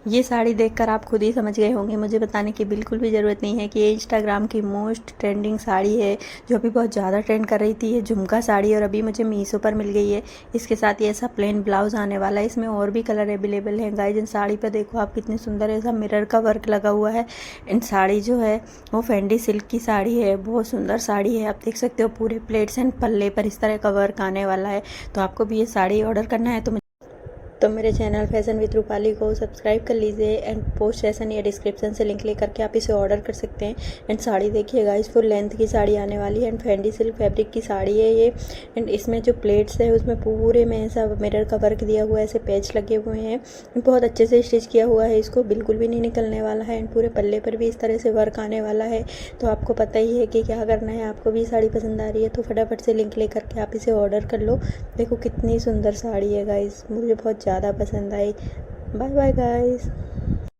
ये साड़ी देखकर आप खुद ही समझ गए होंगे, मुझे बताने की बिल्कुल भी ज़रूरत नहीं है कि ये इंस्टाग्राम की मोस्ट ट्रेंडिंग साड़ी है, जो अभी बहुत ज़्यादा ट्रेंड कर रही थी। ये झुमका साड़ी और अभी मुझे मीशो पर मिल गई है। इसके साथ ये ऐसा प्लेन ब्लाउज आने वाला है। इसमें और भी कलर अवेलेबल हैं गाइस। इन साड़ी पर देखो आप कितनी सुंदर ऐसा मिरर का वर्क लगा हुआ है। इन साड़ी जो है वो फेंडी सिल्क की साड़ी है, बहुत सुंदर साड़ी है। आप देख सकते हो पूरे प्लेट्स एंड पल्ले पर इस तरह का वर्क आने वाला है। तो आपको भी ये साड़ी ऑर्डर करना है तो मेरे चैनल फैशन विद रूपाली को सब्सक्राइब कर लीजिए एंड पोस्ट सेशन या डिस्क्रिप्शन से लिंक लेकर के आप इसे ऑर्डर कर सकते हैं। एंड साड़ी देखिएगा, इस फुल लेंथ की साड़ी आने वाली है एंड फेंडी सिल्क फैब्रिक की साड़ी है ये। एंड इसमें जो प्लेट्स है उसमें पूरे में ऐसा मिरर का वर्क दिया हुआ है, ऐसे पैच लगे हुए हैं। बहुत अच्छे से स्टिच किया हुआ है, इसको बिल्कुल भी नहीं निकलने वाला है। एंड पूरे पल्ले पर भी इस तरह से वर्क आने वाला है। तो आपको पता ही है कि क्या करना है। आपको भी साड़ी पसंद आ रही है तो फटाफट से लिंक लेकर के आप इसे ऑर्डर कर लो। देखो कितनी सुंदर साड़ी है गाइस, मुझे बहुत ज़्यादा पसंद आई। Bye bye guys.